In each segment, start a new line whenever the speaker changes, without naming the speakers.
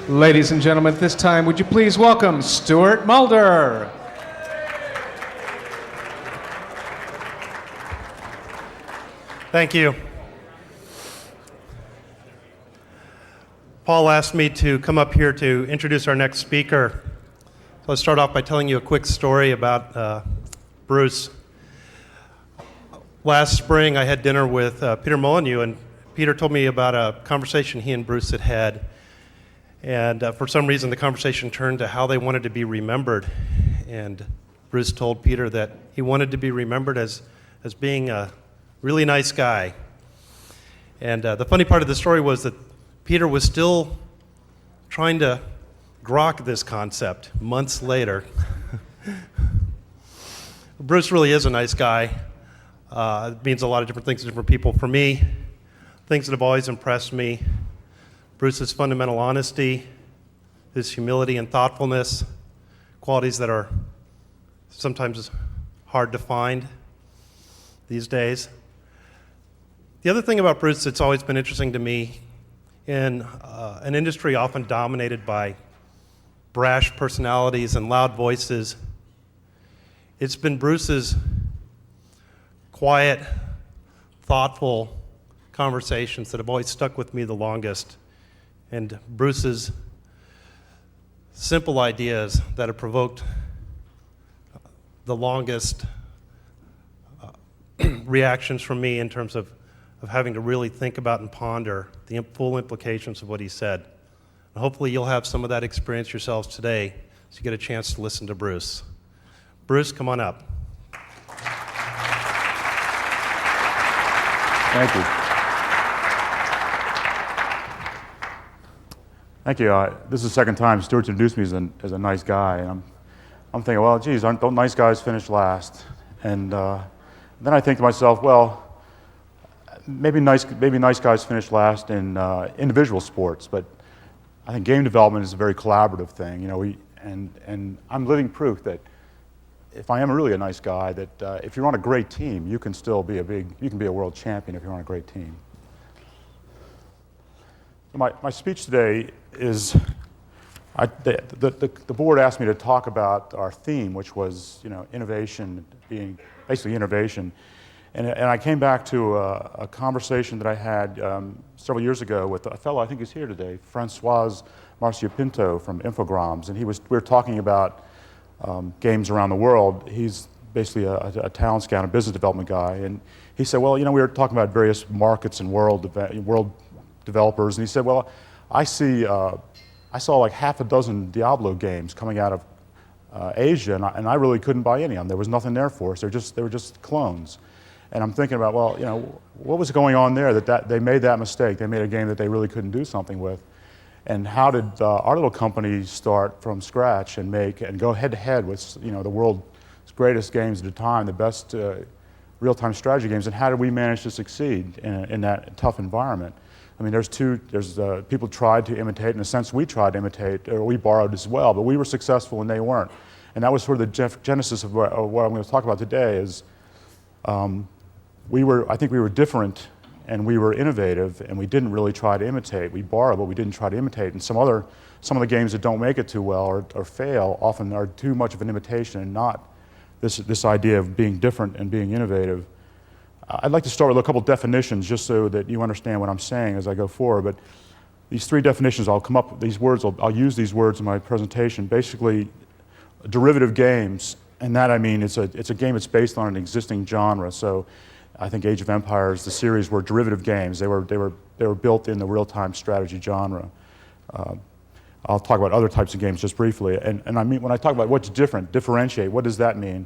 Ladies and gentlemen, at this time, would you please welcome Stuart Mulder.
Thank you. Paul asked me to come up here to introduce our next speaker. So let's start off by telling you a quick story about Bruce. Last spring, I had dinner with Peter Molyneux, and Peter told me about a conversation he and Bruce had had. And for some reason, the conversation turned to how they wanted to be remembered. And Bruce told Peter that he wanted to be remembered as being a really nice guy. And the funny part of the story was that Peter was still trying to grok this concept months later. Bruce really is a nice guy. It means a lot of different things to different people. For me, things that have always impressed me: Bruce's fundamental honesty, his humility and thoughtfulness, qualities that are sometimes hard to find these days. The other thing about Bruce that's always been interesting to me, in an industry often dominated by brash personalities and loud voices, it's been Bruce's quiet, thoughtful conversations that have always stuck with me the longest, and Bruce's simple ideas that have provoked the longest reactions from me in terms of having to really think about and ponder the full implications of what he said. And hopefully you'll have some of that experience yourselves today, so you get a chance to listen to Bruce. Bruce, come on up.
Thank you. Thank you. This is the second time Stuart's introduced me as a nice guy. And I'm thinking, well, geez, don't nice guys finish last? And then I think to myself, well, maybe nice guys finish last in individual sports, but I think game development is a very collaborative thing. You know, and I'm living proof that if I am really a nice guy, that if you're on a great team, you can still be you can be a world champion if you're on a great team. So my speech today is, the board asked me to talk about our theme, which was, you know, innovation, being basically innovation. And I came back to a conversation that I had several years ago with a fellow, I think he's here today, Francois Marcia Pinto from Infogrames, and we were talking about games around the world. He's basically a talent scout, a business development guy, and he said, well, you know, we were talking about various markets and world developers, and he said, well, I saw like half a dozen Diablo games coming out of Asia, and I really couldn't buy any of them. There was nothing there for us. They were just clones. And I'm thinking about, well, you know, what was going on there that they made that mistake? They made a game that they really couldn't do something with. And how did our little company start from scratch and go head to head with, you know, the world's greatest games at the time, the best real-time strategy games, and how did we manage to succeed in that tough environment? I mean, there's people tried to imitate. In a sense, we tried to imitate, or we borrowed as well, but we were successful and they weren't. And that was sort of the genesis of what I'm going to talk about today is I think we were different and we were innovative, and we didn't really try to imitate. We borrowed, but we didn't try to imitate. And some of the games that don't make it too well or fail often are too much of an imitation and not this idea of being different and being innovative. I'd like to start with a couple definitions just so that you understand what I'm saying as I go forward. But these three definitions, I'll use these words in my presentation. Basically, derivative games, and that I mean it's a game that's based on an existing genre. So I think Age of Empires, the series, were derivative games. They were built in the real-time strategy genre. I'll talk about other types of games just briefly. And I mean, when I talk about what's different, differentiate, what does that mean?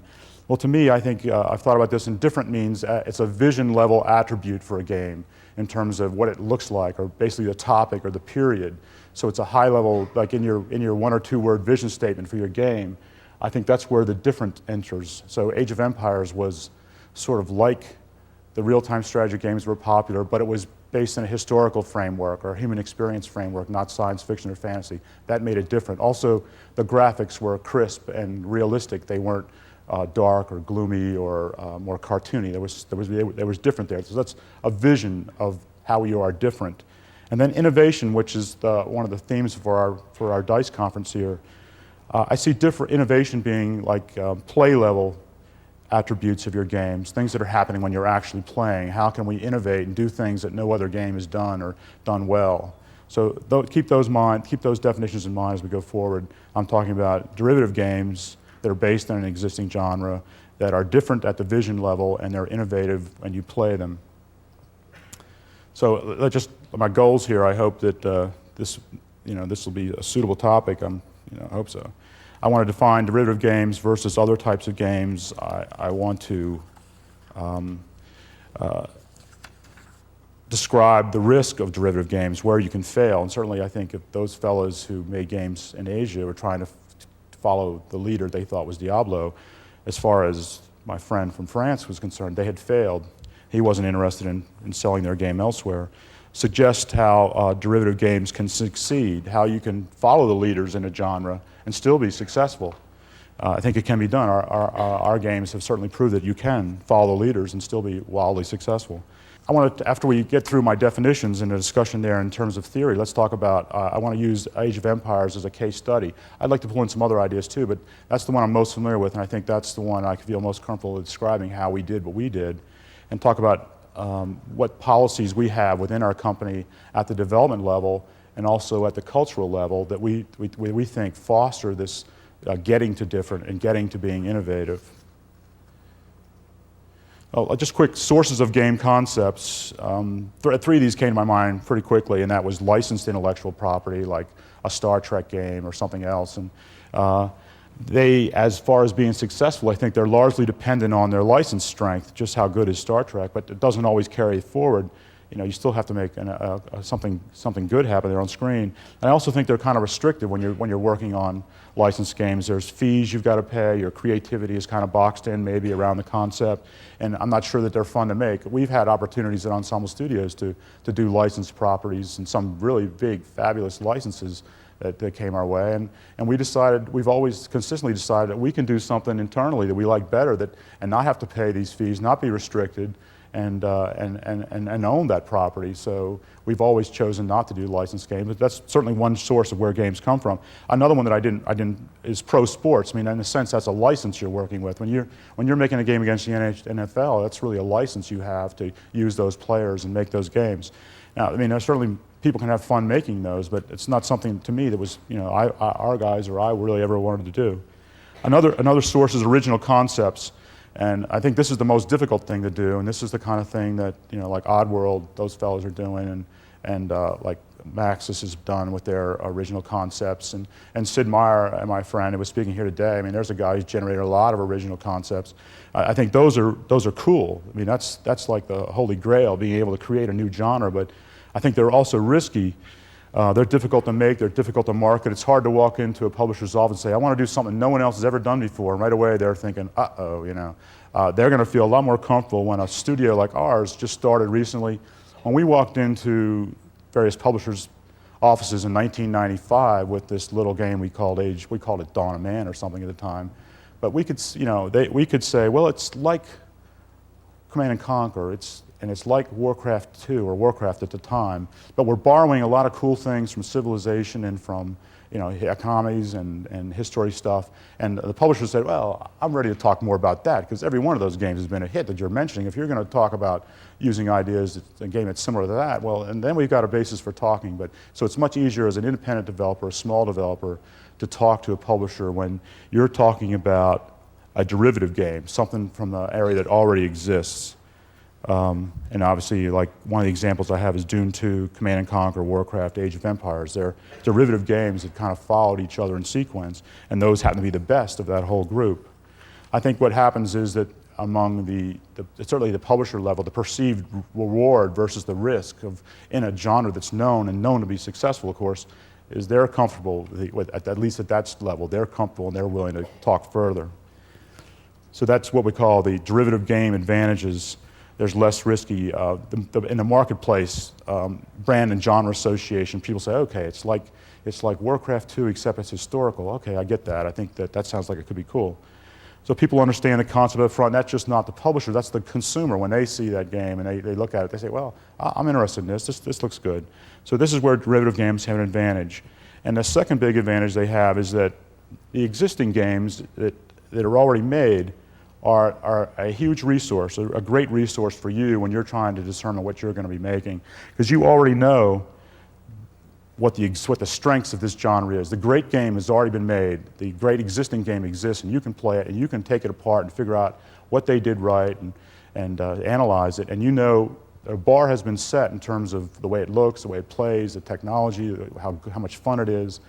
Well, to me, I think I've thought about this, and different means it's a vision level attribute for a game in terms of what it looks like, or basically the topic or the period. So it's a high level, like in your 1 or 2 word vision statement for your game. I think that's where the different enters. So Age of Empires was sort of like the real-time strategy games were popular, but it was based in a historical framework or a human experience framework, not science fiction or fantasy. That made it different. Also, the graphics were crisp and realistic. They weren't dark or gloomy or more cartoony. There was different there. So that's a vision of how you are different. And then innovation, which is one of the themes for our D.I.C.E conference here. I see innovation being like play level attributes of your games, things that are happening when you're actually playing. How can we innovate and do things that no other game has done or done well? So keep those definitions in mind as we go forward. I'm talking about derivative games that are based on an existing genre, that are different at the vision level, and they're innovative when you play them. So just my goals here. I hope that this will be a suitable topic. I hope so. I want to define derivative games versus other types of games. I want to describe the risk of derivative games, where you can fail. And certainly I think if those fellows who made games in Asia were trying to follow the leader they thought was Diablo, as far as my friend from France was concerned, they had failed. He wasn't interested in selling their game elsewhere. Suggest how derivative games can succeed, how you can follow the leaders in a genre and still be successful. I think it can be done. Our games have certainly proved that you can follow the leaders and still be wildly successful. I want to, after we get through my definitions and a discussion there in terms of theory, let's talk about, I want to use Age of Empires as a case study. I'd like to pull in some other ideas too, but that's the one I'm most familiar with, and I think that's the one I feel most comfortable with describing how we did what we did, and talk about what policies we have within our company at the development level and also at the cultural level that we think foster this getting to different and getting to being innovative. Just quick sources of game concepts. Three of these came to my mind pretty quickly, and that was licensed intellectual property, like a Star Trek game or something else. And they, as far as being successful, I think they're largely dependent on their license strength, just how good is Star Trek, but it doesn't always carry forward. You still have to make something good happen there on screen. And I also think they're kind of restricted when you're working on licensed games. There's fees you've got to pay. Your creativity is kind of boxed in maybe around the concept, and I'm not sure that they're fun to make. We've had opportunities at Ensemble Studios to do licensed properties and some really big, fabulous licenses that came our way, and we've always consistently decided that we can do something internally that we like better, and not have to pay these fees, not be restricted, and own that property. So we've always chosen not to do licensed games, but that's certainly one source of where games come from. Another one that I didn't is pro sports. I mean, in a sense, that's a license you're working with. When you're making a game against the NFL, that's really a license you have to use those players and make those games. Now, I mean, certainly people can have fun making those, but it's not something to me that was, our guys or I really ever wanted to do. Another source is original concepts. And I think this is the most difficult thing to do, and this is the kind of thing that, like Oddworld, those fellows are doing, and like Maxis has done with their original concepts, and Sid Meier, my friend who was speaking here today. I mean, there's a guy who's generated a lot of original concepts. I think those are cool. I mean, that's like the holy grail, being able to create a new genre, but I think they're also risky. They're difficult to make, they're difficult to market. It's hard to walk into a publisher's office and say, I want to do something no one else has ever done before, and right away they're thinking, uh-oh, They're going to feel a lot more comfortable when a studio like ours just started recently. When we walked into various publishers' offices in 1995 with this little game we called it Dawn of Man or something at the time, but we could say, well, it's like Command and Conquer, and it's like Warcraft 2 or Warcraft at the time, but we're borrowing a lot of cool things from Civilization and from economies and history stuff. And the publisher said, well, I'm ready to talk more about that, because every one of those games has been a hit that you're mentioning. If you're going to talk about using ideas, a game that's similar to that, well, and then we've got a basis for talking. But so it's much easier as an independent developer, a small developer, to talk to a publisher when you're talking about a derivative game, something from the area that already exists. And obviously, like one of the examples I have is Dune 2, Command and Conquer, Warcraft, Age of Empires. They're derivative games that kind of followed each other in sequence, and those happen to be the best of that whole group. I think what happens is that among certainly the publisher level, the perceived reward versus the risk in a genre that's known to be successful, of course, is they're comfortable, at least at that level, they're comfortable and they're willing to talk further. So that's what we call the derivative game advantages. There's less risky. In the marketplace, brand and genre association, people say, okay, it's like Warcraft 2 except it's historical. Okay, I get that. I think that sounds like it could be cool. So people understand the concept up front. That's just not the publisher, that's the consumer. When they see that game and they look at it, they say, well, I'm interested in this. This looks good. So this is where derivative games have an advantage. And the second big advantage they have is that the existing games that are already made are a huge resource, a great resource for you when you're trying to determine what you're going to be making, because you already know what the strengths of this genre is. The great game has already been made. The great existing game exists, and you can play it, and you can take it apart and figure out what they did right and analyze it. And you know a bar has been set in terms of the way it looks, the way it plays, the technology, how much fun it is.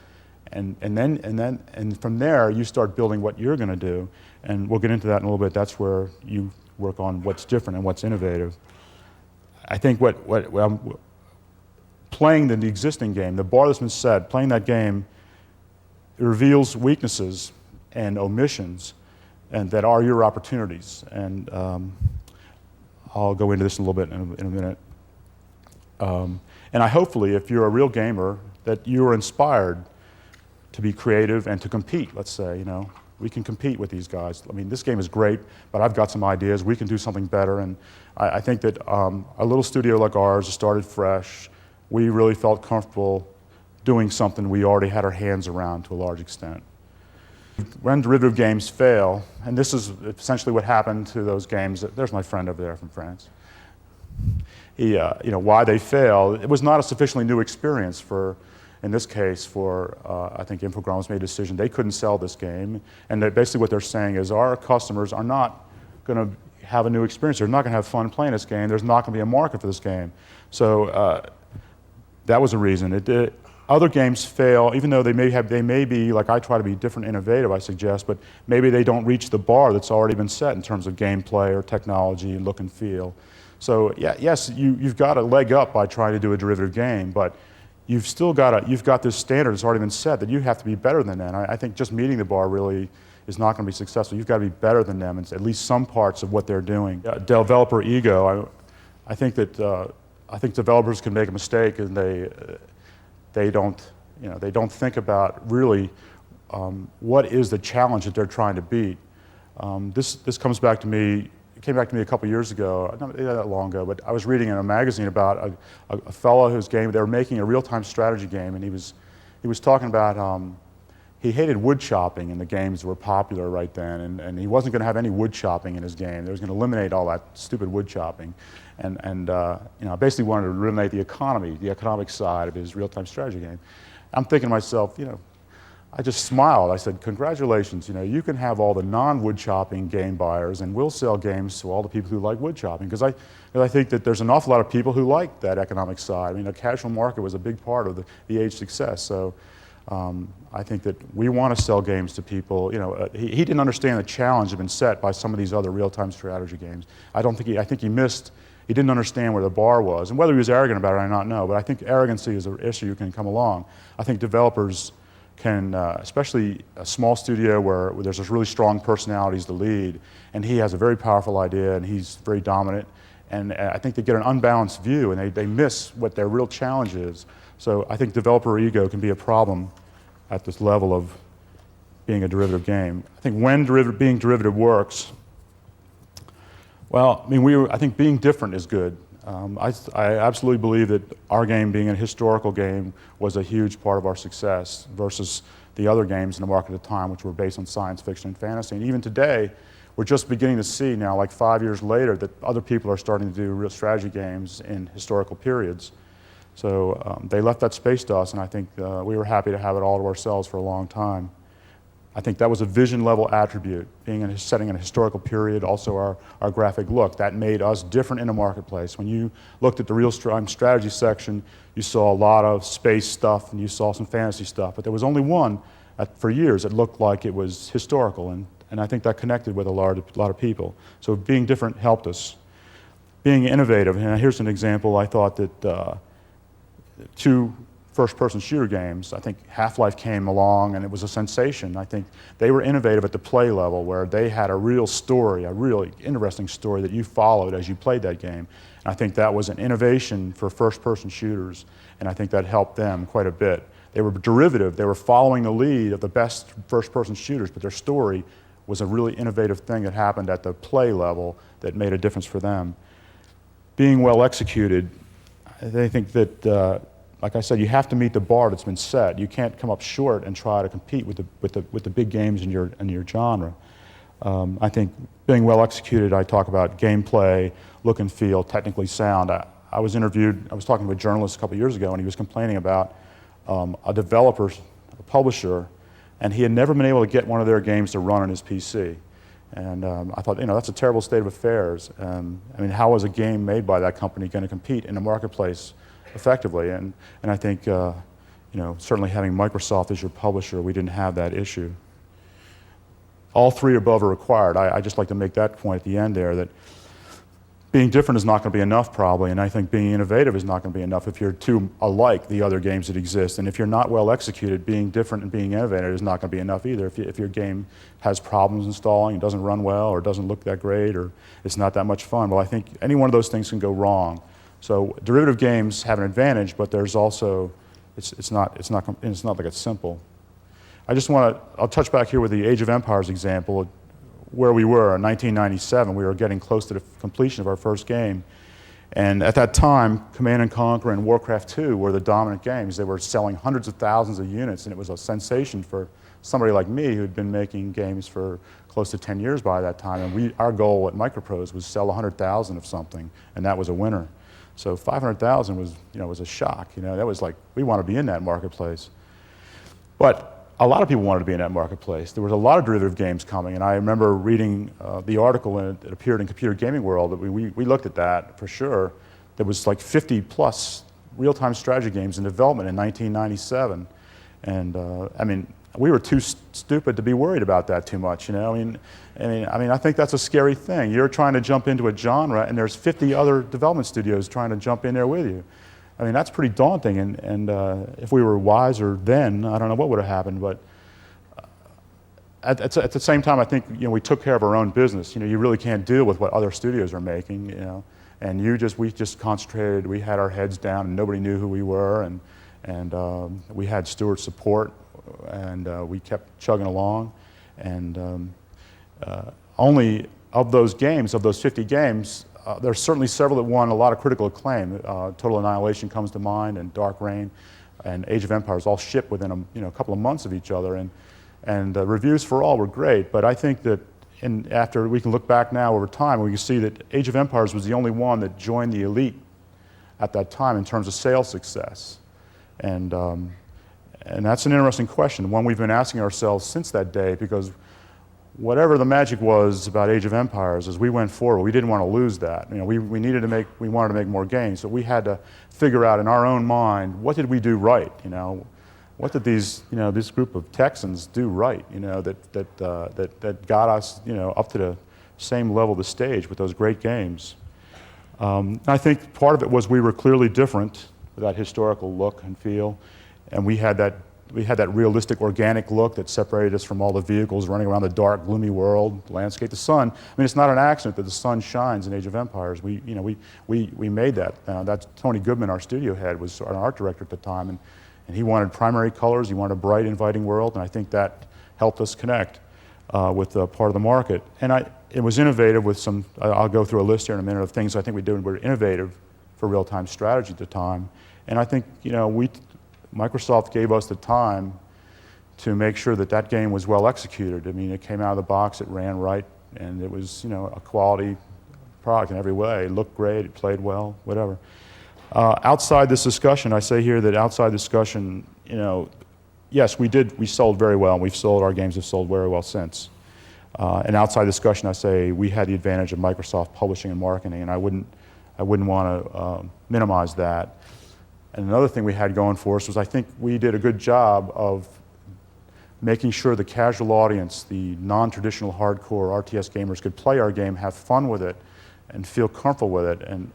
And from there, you start building what you're going to do. And we'll get into that in a little bit. That's where you work on what's different and what's innovative. I think playing the existing game, the bar that's been set, playing that game, it reveals weaknesses and omissions and that are your opportunities. And I'll go into this in a little bit in a minute. And hopefully, if you're a real gamer, that you are inspired to be creative and to compete, let's say, you know. We can compete with these guys. I mean, this game is great, but I've got some ideas. We can do something better. And I think that a little studio like ours started fresh. We really felt comfortable doing something we already had our hands around to a large extent. When derivative games fail, and this is essentially what happened to those games. There's my friend over there from France. Why they fail, it was not a sufficiently new experience for, in this case, I think Infogrames made a decision they couldn't sell this game, and basically what they're saying is our customers are not going to have a new experience. They're not going to have fun playing this game. There's not going to be a market for this game. So that was a reason. Other games fail, even though they may be, like I try to be different, innovative, I suggest, but maybe they don't reach the bar that's already been set in terms of gameplay or technology, look and feel. So yes, you've got a leg up by trying to do a derivative game, but you've got this standard that's already been set that you have to be better than that. I think just meeting the bar really is not going to be successful. You've got to be better than them in at least some parts of what they're doing. Developer ego. I think developers can make a mistake and they don't think about really what is the challenge that they're trying to beat. This comes back to me. It came back to me a couple years ago, not that long ago, but I was reading in a magazine about a fellow whose game, they were making a real-time strategy game, and he was talking about he hated wood chopping in the games that were popular right then, and he wasn't going to have any wood chopping in his game. They was going to eliminate all that stupid wood chopping, and basically wanted to eliminate the economic side of his real-time strategy game. I'm thinking to myself, I just smiled. I said, congratulations, you can have all the non-wood chopping game buyers and we'll sell games to all the people who like wood chopping. Because I think that there's an awful lot of people who like that economic side. I mean, the casual market was a big part of the AIAS success. So I think that we want to sell games to people. He didn't understand the challenge that had been set by some of these other real-time strategy games. I think he didn't understand where the bar was. And whether he was arrogant about it, I don't know. But I think arrogancy is an issue that can come along. I think developers can, especially a small studio where there's this really strong personality as the lead, and he has a very powerful idea and he's very dominant, and I think they get an unbalanced view and they miss what their real challenge is. So I think developer ego can be a problem at this level of being a derivative game. I think when being derivative works, well, I think being different is good. I absolutely believe that our game being a historical game was a huge part of our success versus the other games in the market at the time, which were based on science fiction and fantasy. And even today, we're just beginning to see now, like 5 years later, that other people are starting to do real strategy games in historical periods. So they left that space to us, and I think we were happy to have it all to ourselves for a long time. I think that was a vision level attribute, setting in a historical period, also our graphic look. That made us different in the marketplace. When you looked at the real-time strategy section, you saw a lot of space stuff and you saw some fantasy stuff, but there was only one for years that looked like it was historical, and I think that connected with a lot of people. So being different helped us. Being innovative, and here's an example. I thought that two first-person shooter games. I think Half-Life came along and it was a sensation. I think they were innovative at the play level where they had a real story, a really interesting story that you followed as you played that game. And I think that was an innovation for first-person shooters, and I think that helped them quite a bit. They were derivative. They were following the lead of the best first-person shooters, but their story was a really innovative thing that happened at the play level that made a difference for them. Being well executed, I think that, like I said, you have to meet the bar that's been set. You can't come up short and try to compete with the big games in your genre. I think being well executed, I talk about gameplay, look and feel, technically sound. I was talking to a journalist a couple years ago, and he was complaining about a developer, a publisher, and he had never been able to get one of their games to run on his PC. And I thought, that's a terrible state of affairs. I mean, how is a game made by that company going to compete in the marketplace effectively? And I think, certainly having Microsoft as your publisher, we didn't have that issue. All three above are required. I just like to make that point at the end there, that being different is not going to be enough probably, and I think being innovative is not going to be enough if you're too alike the other games that exist. And if you're not well executed, being different and being innovative is not going to be enough either. If your game has problems installing, it doesn't run well, or doesn't look that great, or it's not that much fun, well, I think any one of those things can go wrong. So derivative games have an advantage, but there's also, it's not like it's simple. I'll touch back here with the Age of Empires example. Where we were in 1997, we were getting close to the completion of our first game. And at that time, Command & Conquer and Warcraft II were the dominant games. They were selling hundreds of thousands of units, and it was a sensation for somebody like me who had been making games for close to 10 years by that time. And our goal at Microprose was sell 100,000 of something, and that was a winner. So 500,000 was a shock. That was like, we want to be in that marketplace. But a lot of people wanted to be in that marketplace. There was a lot of derivative games coming, and I remember reading the article that appeared in Computer Gaming World. That we looked at that for sure. There was like 50 plus real-time strategy games in development in 1997, and I mean, we were too stupid to be worried about that too much. I think that's a scary thing. You're trying to jump into a genre, and there's 50 other development studios trying to jump in there with you. I mean, that's pretty daunting, and if we were wiser then, I don't know what would have happened, but at the same time, I think, we took care of our own business. You really can't deal with what other studios are making, and we just concentrated, we had our heads down, and nobody knew who we were, and we had Stuart's support, and we kept chugging along, and only of those games, of those 50 games, there's certainly several that won a lot of critical acclaim. Total Annihilation comes to mind, and Dark Reign, and Age of Empires all shipped within a couple of months of each other, and reviews for all were great. But I think that after we can look back now over time, we can see that Age of Empires was the only one that joined the elite at that time in terms of sales success, and that's an interesting question, one we've been asking ourselves since that day, because whatever the magic was about Age of Empires, as we went forward, we didn't want to lose that. We wanted to make more games, so we had to figure out in our own mind, what did we do right? What did this group of Texans do right? That got us, up to the same level of the stage with those great games. I think part of it was we were clearly different with that historical look and feel, and we had that realistic, organic look that separated us from all the vehicles running around the dark, gloomy world, landscape. The sun, it's not an accident that the sun shines in Age of Empires. We made that. That's Tony Goodman, our studio head, was our art director at the time, and he wanted primary colors, he wanted a bright, inviting world, and I think that helped us connect with part of the market. And it was innovative with some, I'll go through a list here in a minute of things I think we did were innovative for real-time strategy at the time. And I think, Microsoft gave us the time to make sure that game was well executed. It came out of the box, it ran right, and it was, a quality product in every way. It looked great, it played well, whatever. Outside this discussion, I say here that outside discussion, yes, we sold very well, and our games have sold very well since. And outside discussion, I say we had the advantage of Microsoft publishing and marketing, and I wouldn't want to minimize that. And another thing we had going for us was I think we did a good job of making sure the casual audience, the non-traditional hardcore RTS gamers could play our game, have fun with it, and feel comfortable with it. And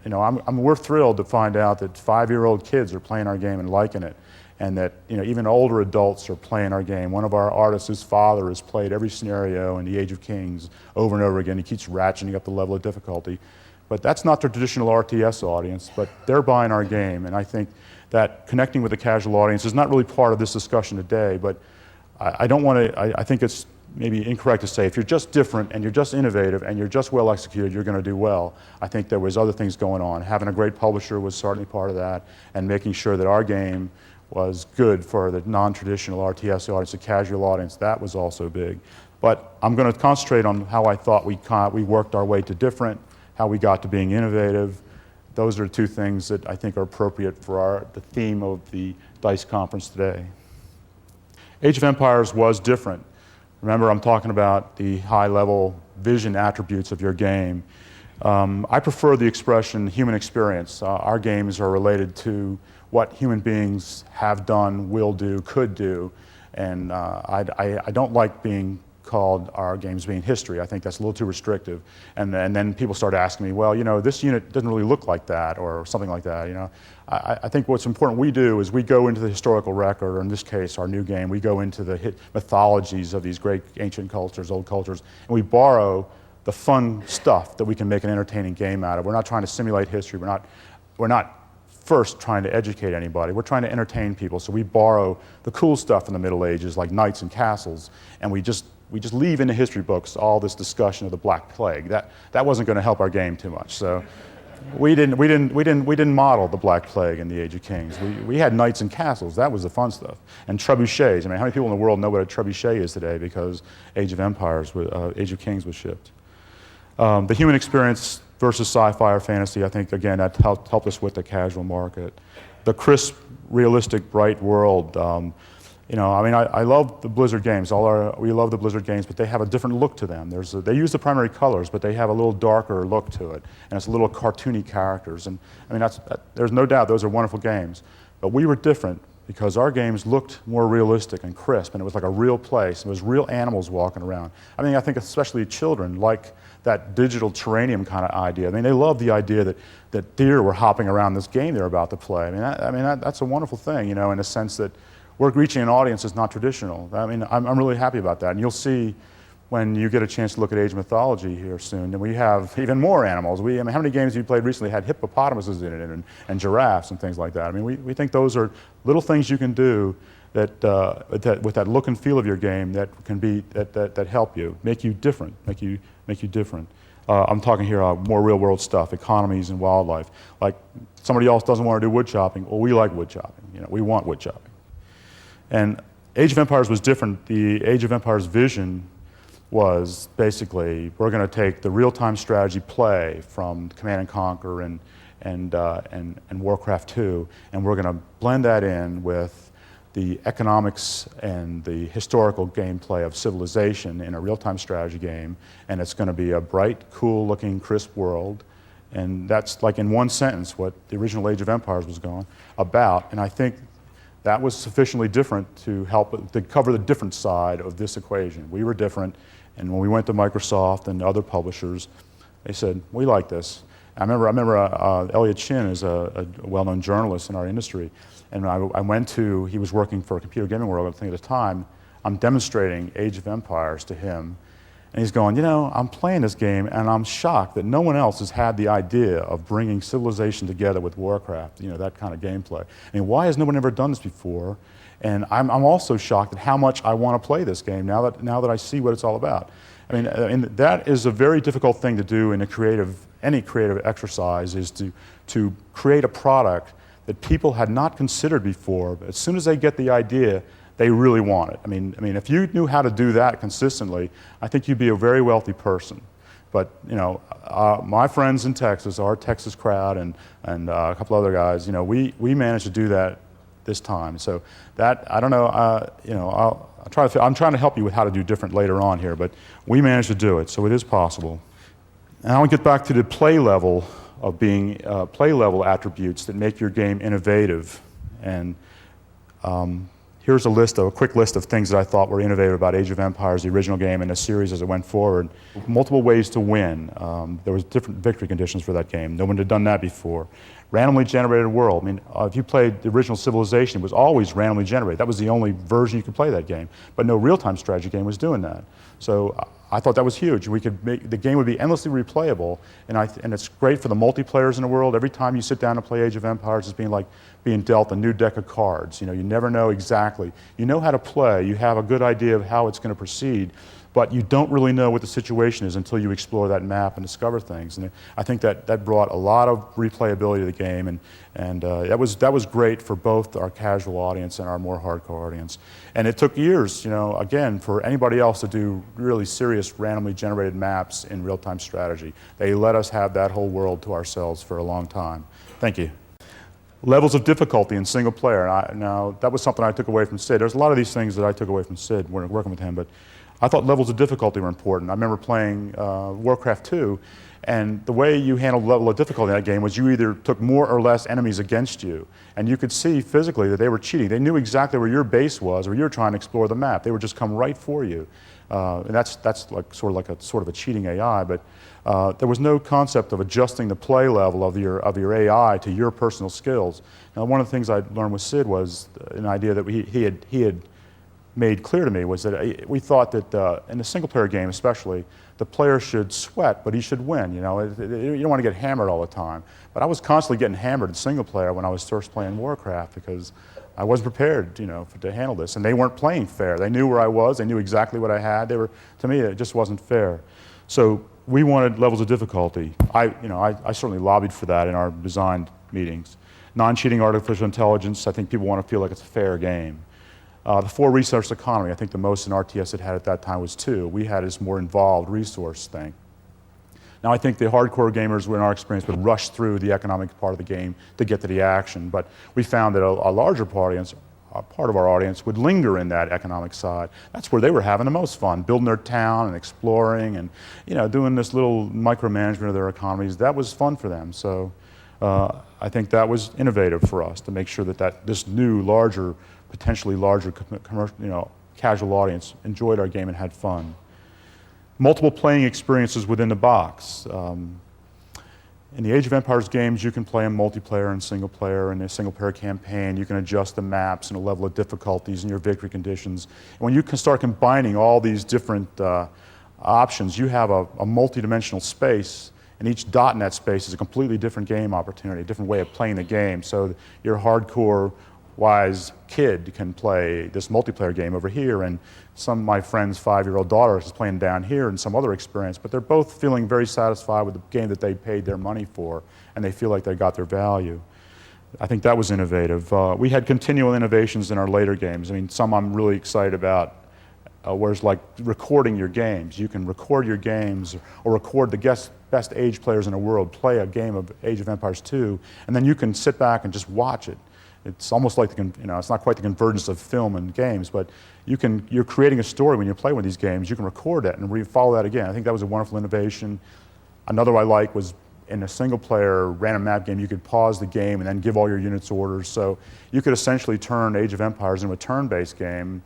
we're thrilled to find out that 5-year-old kids are playing our game and liking it, and that even older adults are playing our game. One of our artists, his father, has played every scenario in the Age of Kings over and over again. He keeps ratcheting up the level of difficulty. But that's not the traditional RTS audience, but they're buying our game, and I think that connecting with the casual audience is not really part of this discussion today, but I don't want to, I think it's maybe incorrect to say, if you're just different and you're just innovative and you're just well executed, you're going to do well. I think there was other things going on. Having a great publisher was certainly part of that, and making sure that our game was good for the non-traditional RTS audience, the casual audience, that was also big. But I'm going to concentrate on how I thought we worked our way to different, how we got to being innovative. Those are two things that I think are appropriate for the theme of the D.I.C.E conference today. Age of Empires was different. Remember, I'm talking about the high-level vision attributes of your game. I prefer the expression human experience. Our games are related to what human beings have done, will do, could do, and I don't like being called our games being history. I think that's a little too restrictive. And then people start asking me, well, you know, this unit doesn't really look like that, or something like that, you know. I think what's important we do is we go into the historical record, or in this case, our new game, we go into the mythologies of these great ancient cultures, old cultures, and we borrow the fun stuff that we can make an entertaining game out of. We're not trying to simulate history. We're not first trying to educate anybody. We're trying to entertain people. So we borrow the cool stuff in the Middle Ages, like knights and castles, and we just leave in the history books all this discussion of the Black Plague. That wasn't going to help our game too much. So we didn't model the Black Plague in the Age of Kings. We had knights and castles. That was the fun stuff. And trebuchets. I mean, how many people in the world know what a trebuchet is today because Age of Kings was shipped. The human experience versus sci-fi or fantasy, I think, again, that helped us with the casual market. The crisp, realistic, bright world. You know, I mean, I love the Blizzard games. We love the Blizzard games, but they have a different look to them. They use the primary colors, but they have a little darker look to it, and it's a little cartoony characters. And I mean, there's no doubt those are wonderful games. But we were different because our games looked more realistic and crisp, and it was like a real place. It was real animals walking around. I mean, I think especially children like that digital terranium kind of idea. I mean, they love the idea that deer were hopping around this game they're about to play. I mean, that's a wonderful thing, you know, in a sense that we're reaching an audience that's not traditional. I mean, I'm really happy about that. And you'll see when you get a chance to look at Age of Mythology here soon, and we have even more animals. I mean, how many games have you played recently had hippopotamuses in it and giraffes and things like that? I mean, we think those are little things you can do that with that look and feel of your game that help you, make you different, make you different. I'm talking here more real-world stuff, economies and wildlife. Like somebody else doesn't want to do wood chopping. Well, we like wood chopping. You know, we want wood chopping. And Age of Empires was different. The Age of Empires vision was basically we're going to take the real-time strategy play from Command and Conquer and Warcraft 2, and we're going to blend that in with the economics and the historical gameplay of Civilization in a real-time strategy game, and it's going to be a bright, cool-looking, crisp world. And that's like in one sentence what the original Age of Empires was going about. And I think that was sufficiently different to cover the different side of this equation. We were different, and when we went to Microsoft and other publishers, they said, we like this. I remember Elliot Chin is a well-known journalist in our industry, and he was working for Computer Gaming World, I think at the time. I'm demonstrating Age of Empires to him, and he's going, you know, I'm playing this game, and I'm shocked that no one else has had the idea of bringing Civilization together with Warcraft, you know, that kind of gameplay. I mean, why has no one ever done this before? And I'm also shocked at how much I want to play this game now that I see what it's all about. I mean, that is a very difficult thing to do in any creative exercise, is to create a product that people had not considered before, but as soon as they get the idea, they really want it. I mean, if you knew how to do that consistently, I think you'd be a very wealthy person. But you know, my friends in Texas, our Texas crowd, and a couple other guys, you know, we managed to do that this time. So that, I don't know, you know, I'm trying to help you with how to do different later on here, but we managed to do it, so it is possible. Now we get back to the play level of being play level attributes that make your game innovative. And here's a quick list of things that I thought were innovative about Age of Empires, the original game, and the series as it went forward. Multiple ways to win. There was different victory conditions for that game. No one had done that before. Randomly generated world. I mean, if you played the original Civilization, it was always randomly generated. That was the only version you could play that game. But no real-time strategy game was doing that. So I thought that was huge. We could the game would be endlessly replayable, and it's great for the multiplayers in the world. Every time you sit down and play Age of Empires, it's being dealt a new deck of cards. You know, you never know exactly. You know how to play. You have a good idea of how it's going to proceed, but you don't really know what the situation is until you explore that map and discover things. And I think that brought a lot of replayability to the game, and that was great for both our casual audience and our more hardcore audience. And it took years, again, for anybody else to do really serious randomly generated maps in real-time strategy. They let us have that whole world to ourselves for a long time. Thank you. Levels of difficulty in single player. Now, that was something I took away from Sid. There's a lot of these things that I took away from Sid when working with him, but I thought levels of difficulty were important. I remember playing Warcraft 2, and the way you handled the level of difficulty in that game was you either took more or less enemies against you, and you could see physically that they were cheating. They knew exactly where your base was, or you were trying to explore the map. They would just come right for you. And that's like sort of a cheating AI, but there was no concept of adjusting the play level of your AI to your personal skills. Now, one of the things I learned with Sid was an idea that he had made clear to me was that we thought that in a single-player game especially, the player should sweat, but he should win. You don't want to get hammered all the time. But I was constantly getting hammered in single-player when I was first playing Warcraft because I wasn't prepared, to handle this. And they weren't playing fair. They knew where I was. They knew exactly what I had. To me, it just wasn't fair. So we wanted levels of difficulty. I certainly lobbied for that in our design meetings. Non-cheating artificial intelligence, I think people want to feel like it's a fair game. The 4 resource economy, I think the most an RTS had at that time was 2. We had this more involved resource thing. Now, I think the hardcore gamers, in our experience, would rush through the economic part of the game to get to the action, but we found that a larger part of our audience would linger in that economic side. That's where they were having the most fun, building their town and exploring and doing this little micromanagement of their economies. That was fun for them. So I think that was innovative for us to make sure that this new, potentially larger casual audience enjoyed our game and had fun. Multiple playing experiences within the box. In the Age of Empires games, you can play them multiplayer and single player. In a single player campaign, you can adjust the maps and the level of difficulties and your victory conditions. And when you can start combining all these different options, you have a multi-dimensional space, and each dot in that space is a completely different game opportunity, a different way of playing the game. So your hardcore wise kid can play this multiplayer game over here, and some of my friends' 5-year-old daughter is playing down here in some other experience, but they're both feeling very satisfied with the game that they paid their money for, and they feel like they got their value. I think that was innovative. We had continual innovations in our later games. I mean, some I'm really excited about, whereas like recording your games. You can record your games or record the best age players in the world play a game of Age of Empires 2, and then you can sit back and just watch it. It's almost like it's not quite the convergence of film and games, but you're creating a story when you play one of these games. You can record that and follow that again. I think that was a wonderful innovation. Another I like was in a single-player random map game, you could pause the game and then give all your units orders. So you could essentially turn Age of Empires into a turn-based game.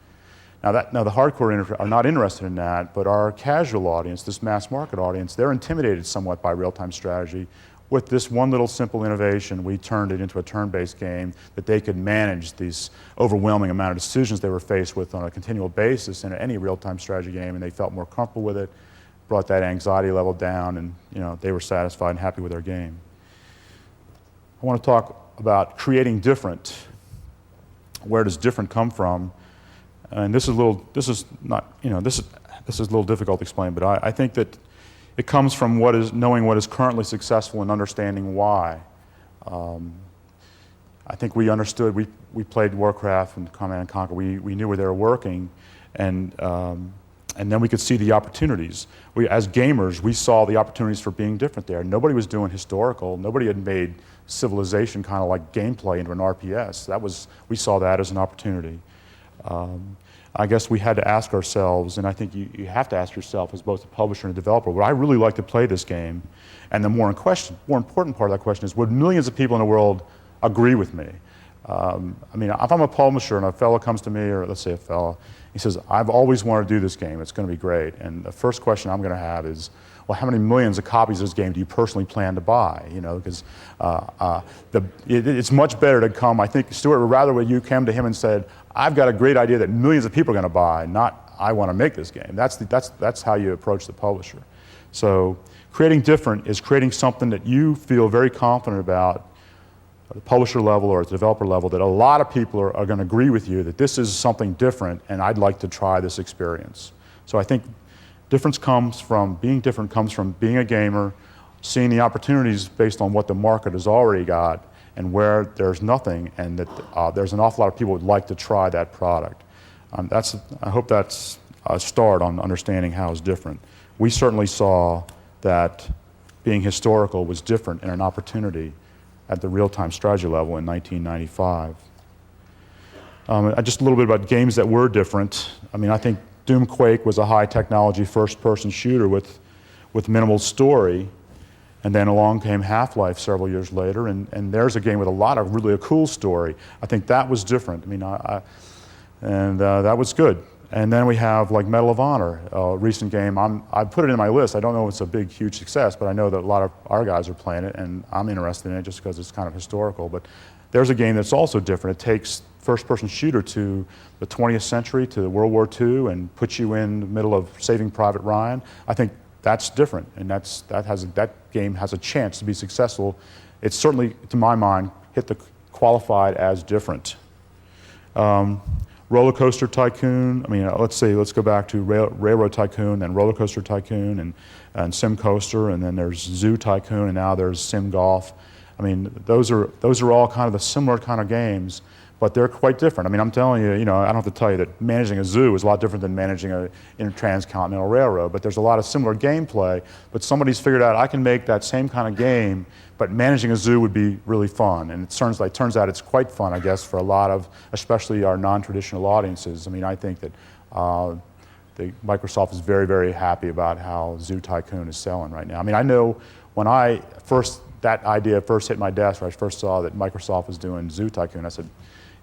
Now the hardcore are not interested in that, but our casual audience, this mass market audience, they're intimidated somewhat by real-time strategy. With this one little simple innovation, we turned it into a turn-based game that they could manage these overwhelming amount of decisions they were faced with on a continual basis in any real-time strategy game, and they felt more comfortable with it, brought that anxiety level down, and they were satisfied and happy with their game. I want to talk about creating different. Where does different come from? And this is a little difficult to explain, but I think that it comes from knowing what is currently successful and understanding why. I think we understood, we played Warcraft and Command and Conquer, we knew where they were working, and then we could see the opportunities. As gamers, we saw the opportunities for being different there. Nobody was doing historical, nobody had made Civilization kind of like gameplay into an RPS. We saw that as an opportunity. I guess we had to ask ourselves, and I think you have to ask yourself as both a publisher and a developer, would I really like to play this game? And the more important part of that question is, would millions of people in the world agree with me? I mean, if I'm a publisher and a fellow comes to me, or let's say a fellow, he says, I've always wanted to do this game, it's going to be great. And the first question I'm going to have is, well, how many millions of copies of this game do you personally plan to buy? Because it's much better to come, I think Stuart would rather you came to him and said, I've got a great idea that millions of people are going to buy, not I want to make this game. That's how you approach the publisher. So creating different is creating something that you feel very confident about at the publisher level or at the developer level, that a lot of people are going to agree with you that this is something different and I'd like to try this experience. So I think Being different comes from being a gamer, seeing the opportunities based on what the market has already got, and where there's nothing, and that there's an awful lot of people who would like to try that product. I hope that's a start on understanding how it's different. We certainly saw that being historical was different and an opportunity at the real-time strategy level in 1995. Just a little bit about games that were different. I mean, I think Doom Quake was a high-technology first-person shooter with minimal story, and then along came Half-Life several years later, and there's a game with a cool story. I think that was different. I mean, that was good. And then we have like Medal of Honor, a recent game. I put it in my list. I don't know if it's a big, huge success, but I know that a lot of our guys are playing it, and I'm interested in it just because it's kind of historical. But there's a game that's also different. It takes first-person shooter to the 20th century, to World War II, and puts you in the middle of Saving Private Ryan. I think that's different, and that game has a chance to be successful. It's certainly, to my mind, qualified as different. Roller Coaster Tycoon, I mean, let's go back to Railroad Tycoon, then Roller Coaster Tycoon, and Sim Coaster, and then there's Zoo Tycoon, and now there's Sim Golf. I mean, those are all kind of the similar kind of games, but they're quite different. I mean, I'm telling you, I don't have to tell you that managing a zoo is a lot different than managing a transcontinental railroad, but there's a lot of similar gameplay, but somebody's figured out I can make that same kind of game, but managing a zoo would be really fun, and it turns out it's quite fun, I guess, for a lot of, especially our non-traditional audiences. I mean, I think that Microsoft is very, very happy about how Zoo Tycoon is selling right now. I mean, I know when that idea first hit my desk, when I first saw that Microsoft was doing Zoo Tycoon, I said,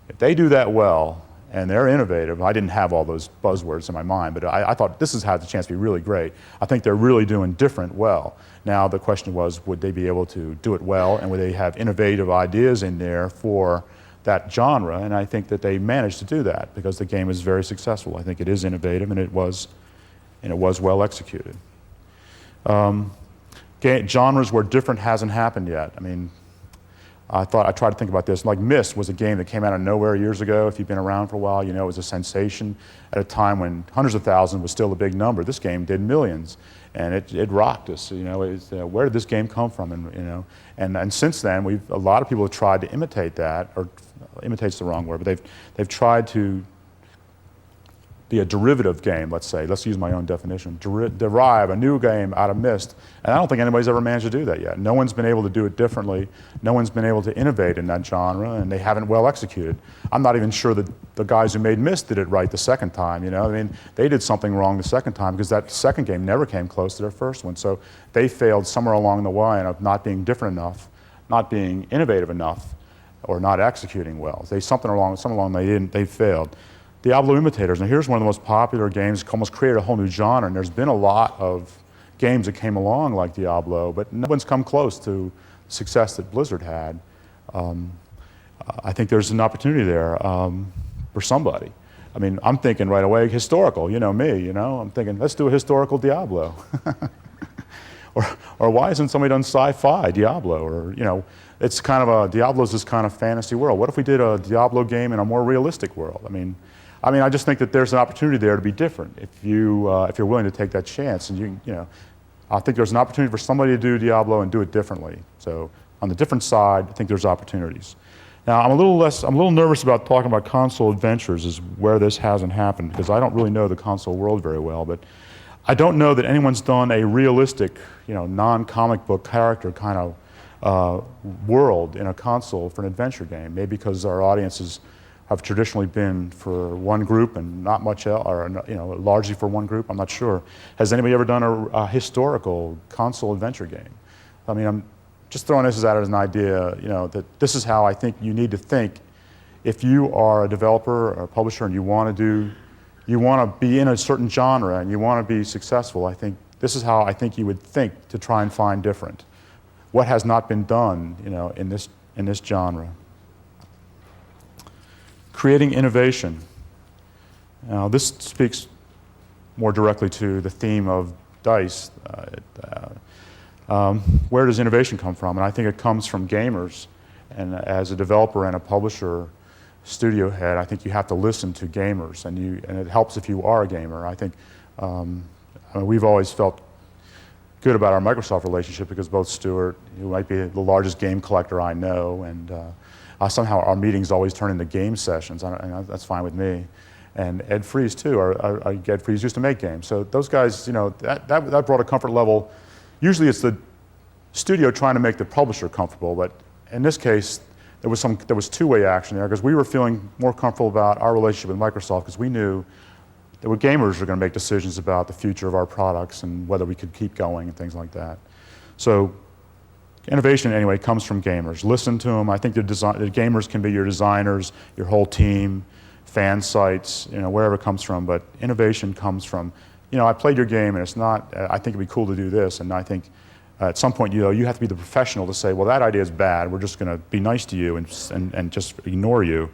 if they do that well, and they're innovative, I didn't have all those buzzwords in my mind, but I thought this has the chance to be really great. I think they're really doing different well. Now the question was, would they be able to do it well, and would they have innovative ideas in there for that genre? And I think that they managed to do that because the game is very successful. I think it is innovative, and it was well executed. Genres where different hasn't happened yet. I mean, I tried to think about this. Like Myst was a game that came out of nowhere years ago. If you've been around for a while, it was a sensation at a time when hundreds of thousands was still a big number. This game did millions, and it rocked us. Where did this game come from? And since then, a lot of people have tried to imitate that, or imitate's the wrong word, but they've tried to be a derivative game, let's say. Let's use my own definition. Derive a new game out of Myst. And I don't think anybody's ever managed to do that yet. No one's been able to do it differently. No one's been able to innovate in that genre, and they haven't well executed. I'm not even sure that the guys who made Myst did it right the second time, I mean, they did something wrong the second time because that second game never came close to their first one. So they failed somewhere along the line of not being different enough, not being innovative enough, or not executing well. Something along they failed. Diablo imitators. Now here's one of the most popular games, almost created a whole new genre, and there's been a lot of games that came along like Diablo, but no one's come close to the success that Blizzard had. I think there's an opportunity there for somebody. I mean, I'm thinking right away historical, me, I'm thinking, let's do a historical Diablo. or why isn't somebody done sci-fi Diablo? Or, it's kind of Diablo's this kind of fantasy world. What if we did a Diablo game in a more realistic world? I mean, I just think that there's an opportunity there to be different if you're willing to take that chance. And I think there's an opportunity for somebody to do Diablo and do it differently. So on the different side, I think there's opportunities. Now I'm a little nervous about talking about console adventures, is where this hasn't happened, because I don't really know the console world very well. But I don't know that anyone's done a realistic, non-comic book character kind of world in a console for an adventure game. Maybe because our audiences have traditionally been for one group and not much else, or largely for one group. I'm not sure. Has anybody ever done a historical console adventure game? I mean, I'm just throwing this out as an idea. That this is how I think you need to think if you are a developer or a publisher and you want to be in a certain genre and you want to be successful. I think this is how I think you would think to try and find different. What has not been done, in this genre? Creating innovation. Now, this speaks more directly to the theme of D.I.C.E. Where does innovation come from? And I think it comes from gamers. And as a developer and a publisher, studio head, I think you have to listen to gamers, and it helps if you are a gamer. I think I mean, we've always felt good about our Microsoft relationship because both Stuart, who might be the largest game collector I know, and somehow our meetings always turn into game sessions. That's fine with me. And Ed Freeze too. Ed Freeze used to make games. So those guys, that brought a comfort level. Usually it's the studio trying to make the publisher comfortable, but in this case, there was two-way action there because we were feeling more comfortable about our relationship with Microsoft because we knew that gamers were going to make decisions about the future of our products and whether we could keep going and things like that. So innovation, anyway, comes from gamers. Listen to them. I think the gamers can be your designers, your whole team, fan sites, wherever it comes from. But innovation comes from, I played your game and it's not, I think it'd be cool to do this. And I think at some point, you have to be the professional to say, well, that idea is bad. We're just going to be nice to you and just ignore you.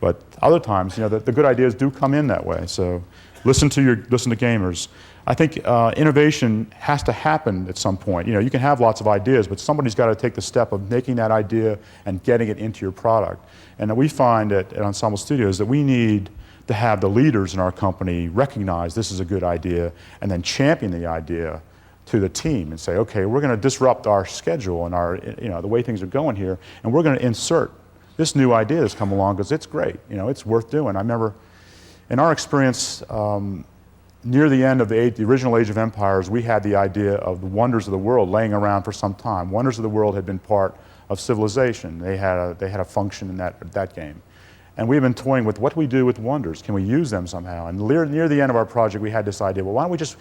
But other times, the good ideas do come in that way. So listen to gamers. I think innovation has to happen at some point. You can have lots of ideas, but somebody's got to take the step of making that idea and getting it into your product. And we find at Ensemble Studios that we need to have the leaders in our company recognize this is a good idea and then champion the idea to the team and say, okay, we're going to disrupt our schedule and our, the way things are going here, and we're going to insert this new idea that's come along because it's great. It's worth doing. I remember in our experience, near the end of the original Age of Empires, we had the idea of the wonders of the world laying around for some time. Wonders of the world had been part of civilization. They had a function in that game. And we've been toying with what do we do with wonders? Can we use them somehow? And near the end of our project, we had this idea, well, why don't we just,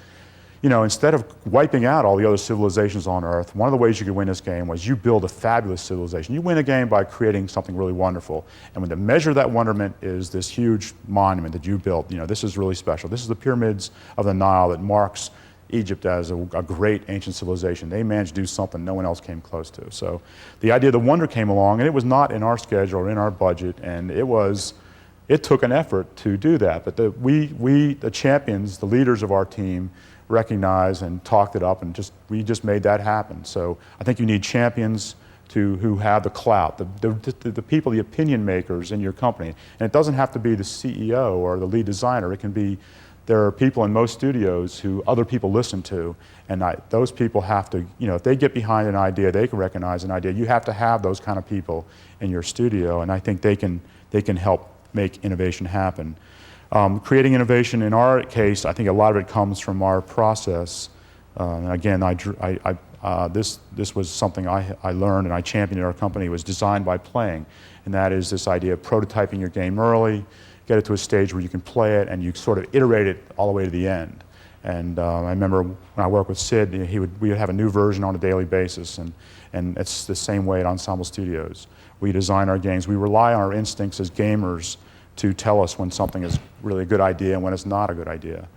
instead of wiping out all the other civilizations on Earth, one of the ways you could win this game was you build a fabulous civilization. You win a game by creating something really wonderful. And when the measure of that wonderment is this huge monument that you built, this is really special. This is the pyramids of the Nile that marks Egypt as a great ancient civilization. They managed to do something no one else came close to. So the idea of the wonder came along, and it was not in our schedule or in our budget, and it took an effort to do that. But the champions, the leaders of our team, recognized and talked it up, and we just made that happen. So I think you need champions who have the clout, the people, the opinion makers in your company. And it doesn't have to be the CEO or the lead designer. It can be, there are people in most studios who other people listen to, and those people have to, if they get behind an idea, they can recognize an idea. You have to have those kind of people in your studio, and I think they can help make innovation happen. Creating innovation, in our case, I think a lot of it comes from our process. Again, this was something I learned and I championed in our company, was designed by playing. And that is this idea of prototyping your game early, get it to a stage where you can play it and you sort of iterate it all the way to the end. And I remember when I worked with Sid, we would have a new version on a daily basis, and it's the same way at Ensemble Studios. We design our games. We rely on our instincts as gamers to tell us when something is really a good idea and when it's not a good idea.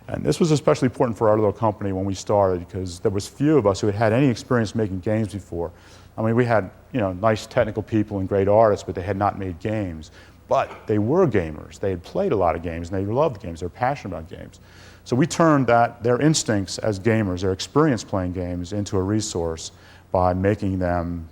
And this was especially important for our little company when we started because there was few of us who had had any experience making games before. I mean, we had nice technical people and great artists, but they had not made games. But they were gamers. They had played a lot of games and they loved games. They were passionate about games. So we turned their instincts as gamers, their experience playing games, into a resource by making them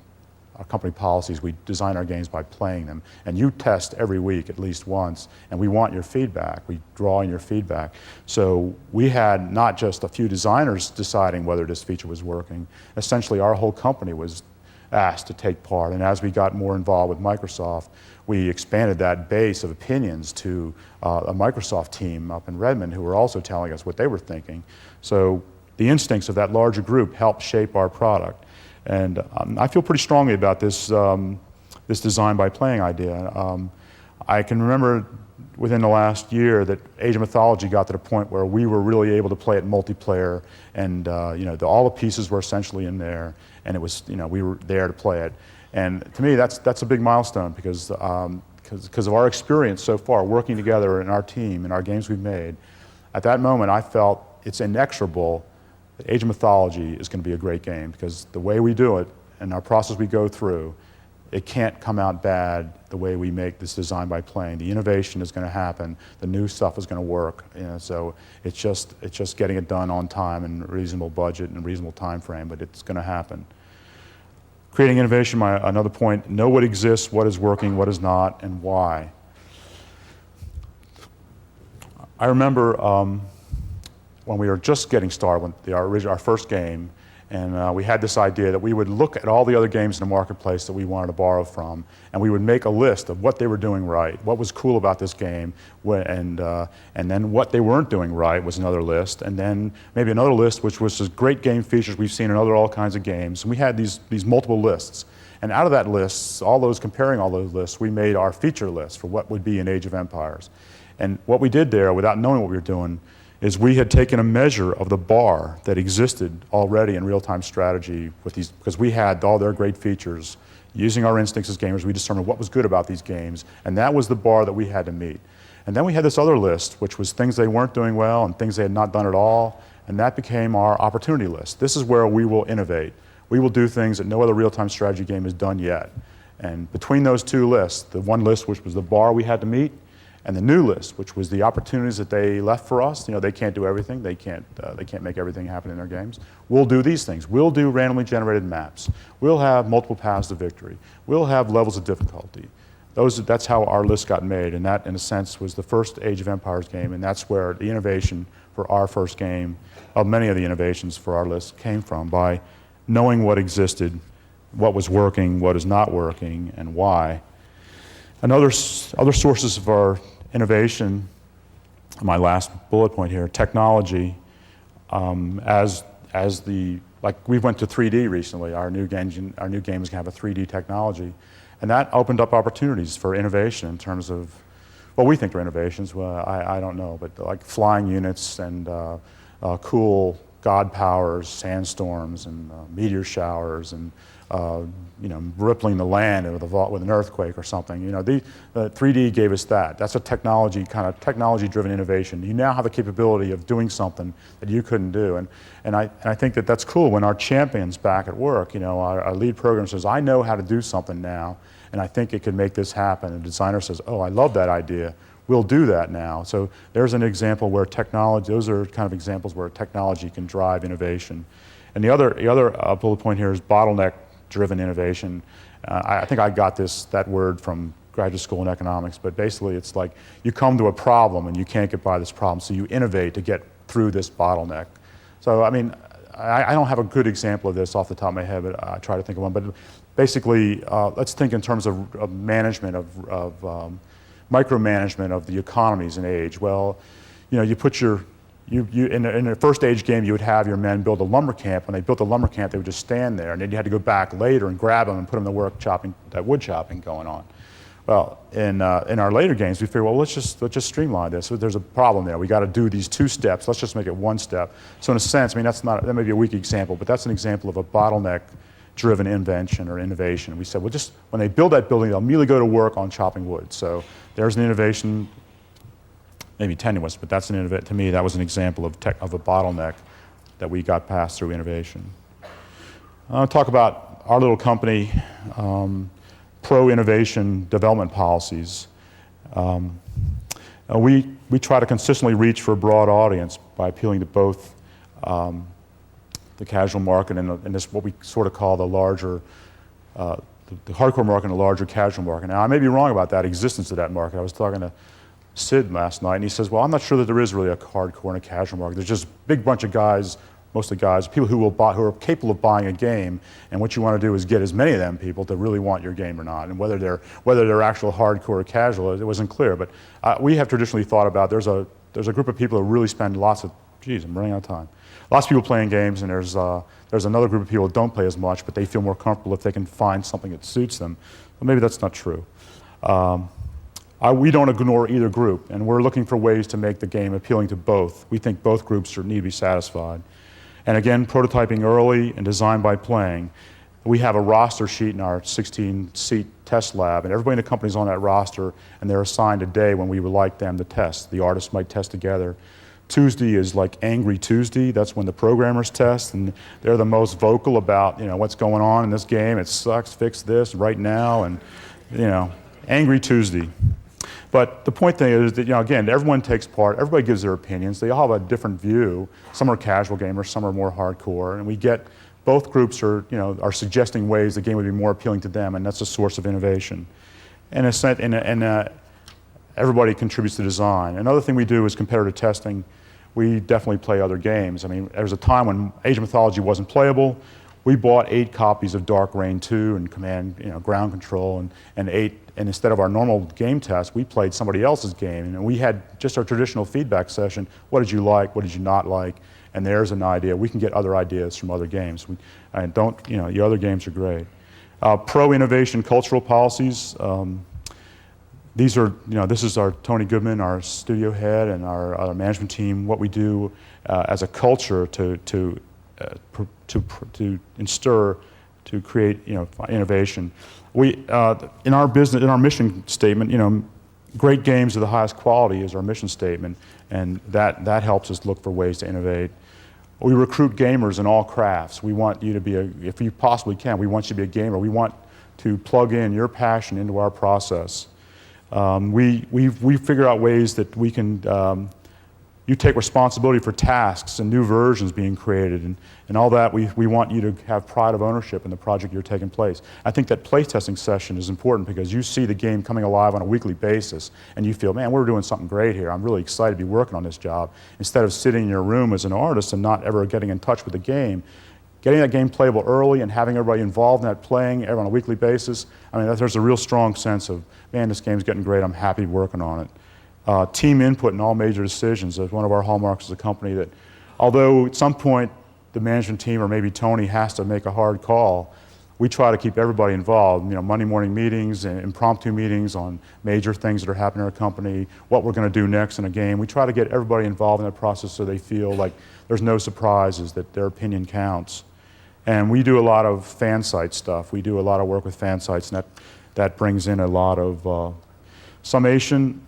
our company policies. We design our games by playing them. And you test every week at least once, and we want your feedback. We draw in your feedback. So we had not just a few designers deciding whether this feature was working. Essentially, our whole company was asked to take part. And as we got more involved with Microsoft, we expanded that base of opinions to a Microsoft team up in Redmond who were also telling us what they were thinking. So the instincts of that larger group helped shape our product. And I feel pretty strongly about this design by playing idea. I can remember within the last year that Age of Mythology got to the point where we were really able to play it multiplayer, and all the pieces were essentially in there, and it was we were there to play it. And to me, that's a big milestone because of our experience so far working together in our team and our games we've made. At that moment, I felt it's inexorable. Age of Mythology is going to be a great game because the way we do it and our process we go through, it can't come out bad the way we make this design by playing. The innovation is going to happen. The new stuff is going to work. So it's just getting it done on time and reasonable budget and reasonable time frame, but it's going to happen. Creating innovation, another point, know what exists, what is working, what is not, and why. I remember when we were just getting started, when our first game, and we had this idea that we would look at all the other games in the marketplace that we wanted to borrow from, and we would make a list of what they were doing right, what was cool about this game, and then what they weren't doing right was another list, and then maybe another list which was just great game features we've seen in all kinds of games. And we had these multiple lists. And out of that list, comparing all those lists, we made our feature list for what would be in Age of Empires. And what we did there, without knowing what we were doing, is we had taken a measure of the bar that existed already in real-time strategy with these, because we had all their great features. Using our instincts as gamers, we determined what was good about these games, and that was the bar that we had to meet. And then we had this other list, which was things they weren't doing well and things they had not done at all, and that became our opportunity list. This is where we will innovate. We will do things that no other real-time strategy game has done yet. And between those two lists, the one list which was the bar we had to meet, and the new list, which was the opportunities that they left for us. They can't do everything. They can't make everything happen in their games. We'll do these things. We'll do randomly generated maps. We'll have multiple paths to victory. We'll have levels of difficulty. That's how our list got made, and that, in a sense, was the first Age of Empires game, and that's where the innovation for our first game, of many of the innovations for our list, came from, by knowing what existed, what was working, what is not working, and why. And other sources of our innovation, my last bullet point here, technology, like we went to 3D recently. Our new game is going to have a 3D technology, and that opened up opportunities for innovation in terms of, well, we think are innovations. Well, I don't know, but like flying units and cool god powers, sandstorms, and meteor showers, and rippling the land with an earthquake or something. 3D gave us that. That's a technology-driven innovation. You now have the capability of doing something that you couldn't do, and I think that that's cool. When our champions back at work, our lead programmer says, "I know how to do something now, and I think it could make this happen." And the designer says, "Oh, I love that idea. We'll do that now." So there's an example where technology. Those are kind of examples where technology can drive innovation. And the other bullet point here is bottleneck-driven innovation. I think I got that word from graduate school in economics, but basically it's like you come to a problem and you can't get by this problem, so you innovate to get through this bottleneck. So I mean, I don't have a good example of this off the top of my head, but I try to think of one. But basically, let's think in terms of management, of micromanagement of the economies in Age. Well, you put in a first Age game, you would have your men build a lumber camp. When they built a lumber camp, they would just stand there, and then you had to go back later and grab them and put them to work that wood chopping going on. Well, in our later games, we figured, well, let's just streamline this. So there's a problem there. We got to do these 2 steps. Let's just make it 1 step. So in a sense, I mean, that may be a weak example, but that's an example of a bottleneck-driven invention or innovation. We said, well, just when they build that building, they'll immediately go to work on chopping wood. So there's an innovation, maybe tenuous, but that's to me, that was an example of a bottleneck that we got past through innovation. I'll talk about our little company, pro-innovation development policies. We try to consistently reach for a broad audience by appealing to both the casual market and this what we sort of call the larger, the hardcore market and the larger casual market. Now, I may be wrong about that existence of that market. I was talking to Sid last night, and he says, well, I'm not sure that there is really a hardcore and a casual market. There's just a big bunch of guys, mostly guys, people who are capable of buying a game, and what you want to do is get as many of them people to really want your game or not. And whether they're actual hardcore or casual, it wasn't clear. But we have traditionally thought about there's a group of people who really spend lots of, I'm running out of time. Lots of people playing games, and there's another group of people that don't play as much, but they feel more comfortable if they can find something that suits them. Well, maybe that's not true. We don't ignore either group, and we're looking for ways to make the game appealing to both. We think both groups need to be satisfied. And again, prototyping early and design by playing. We have a roster sheet in our 16-seat test lab, and everybody in the company's on that roster, and they're assigned a day when we would like them to test. The artists might test together. Tuesday is like Angry Tuesday. That's when the programmers test, and they're the most vocal about what's going on in this game. It sucks. Fix this right now, and Angry Tuesday. But the point thing is that again, everyone takes part. Everybody gives their opinions. They all have a different view. Some are casual gamers. Some are more hardcore, and we get both groups are suggesting ways the game would be more appealing to them, and that's a source of innovation. And everybody contributes to design. Another thing we do is competitive testing. we definitely play other games. I mean, there was a time when Age of Mythology wasn't playable. We bought 8 copies of Dark Reign 2 and Command, Ground Control, and instead of our normal game test, we played somebody else's game, and we had just our traditional feedback session. What did you like? What did you not like? And there's an idea. We can get other ideas from other games. Your other games are great. Pro-innovation cultural policies. This is our Tony Goodman, our studio head, and our management team. What we do as a culture to instir, to create, innovation. We in our business, in our mission statement, great games of the highest quality is our mission statement, and that helps us look for ways to innovate. We recruit gamers in all crafts. We want you to be if you possibly can, we want you to be a gamer. We want to plug in your passion into our process. We figure out ways that we can, you take responsibility for tasks and new versions being created, and all that. We want you to have pride of ownership in the project you're taking place. I think that playtesting session is important because you see the game coming alive on a weekly basis, and you feel, man, we're doing something great here. I'm really excited to be working on this job. Instead of sitting in your room as an artist and not ever getting in touch with the game, getting that game playable early and having everybody involved in that playing on a weekly basis, I mean, there's a real strong sense of, man, this game's getting great, I'm happy working on it. Team input in all major decisions is one of our hallmarks as a company that, although at some point the management team or maybe Tony has to make a hard call, we try to keep everybody involved. Monday morning meetings and impromptu meetings on major things that are happening in our company, what we're going to do next in a game. We try to get everybody involved in that process so they feel like there's no surprises, that their opinion counts. And we do a lot of fan site stuff. We do a lot of work with fan sites, and that brings in a lot of summation.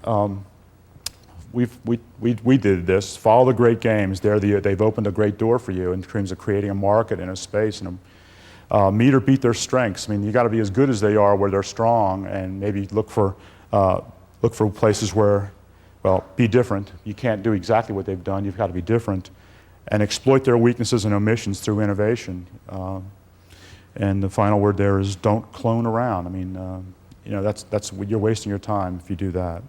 We did this. Follow the great games. They've opened a great door for you in terms of creating a market and a space, and meet or beat their strengths. I mean, you got to be as good as they are where they're strong, and maybe look for places where, be different. You can't do exactly what they've done. You've got to be different, and exploit their weaknesses and omissions through innovation. And the final word there is don't clone around. I mean, you're wasting your time if you do that.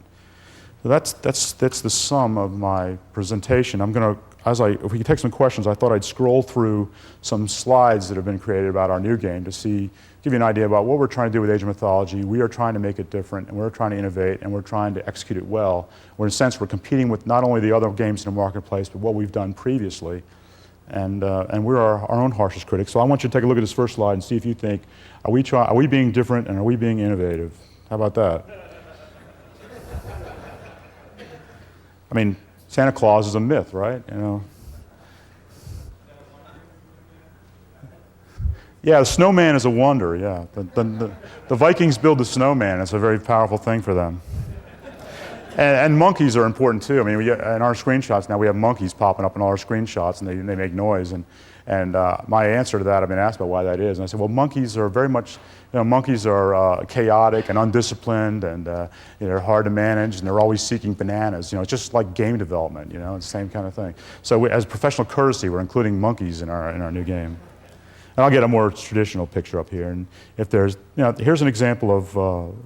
So that's the sum of my presentation. I'm going to, if we can take some questions, I thought I'd scroll through some slides that have been created about our new game to give you an idea about what we're trying to do with Age of Mythology. We are trying to make it different, and we're trying to innovate, and we're trying to execute it well. In a sense, we're competing with not only the other games in the marketplace, but what we've done previously. And we're our own harshest critics. So I want you to take a look at this first slide and see if you think, are we being different, and are we being innovative? How about that? I mean, Santa Claus is a myth, right? Yeah, the snowman is a wonder, yeah. The Vikings build the snowman. It's a very powerful thing for them. And monkeys are important too. I mean, in our screenshots now, we have monkeys popping up in all our screenshots, and they make noise. And my answer to that, I've been asked about why that is. And I said, well, monkeys are very much, monkeys are chaotic and undisciplined, and they're hard to manage, and they're always seeking bananas. It's just like game development, it's the same kind of thing. So as professional courtesy, we're including monkeys in our new game. And I'll get a more traditional picture up here. And if there's, here's an example of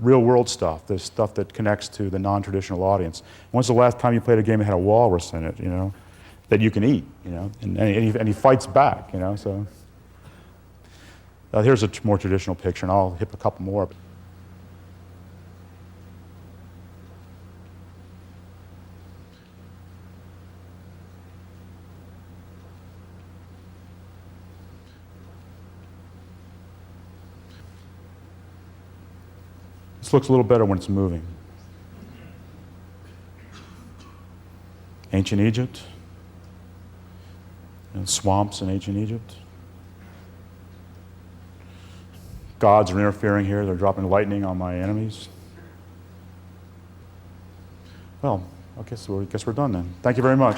real world stuff, this stuff that connects to the non-traditional audience. When's the last time you played a game that had a walrus in it, that you can eat, and he fights back, so. Here's a more traditional picture, and I'll hit a couple more. This looks a little better when it's moving. Ancient Egypt. And swamps in ancient Egypt. Gods are interfering here. They're dropping lightning on my enemies. Well, I guess we're done then. Thank you very much.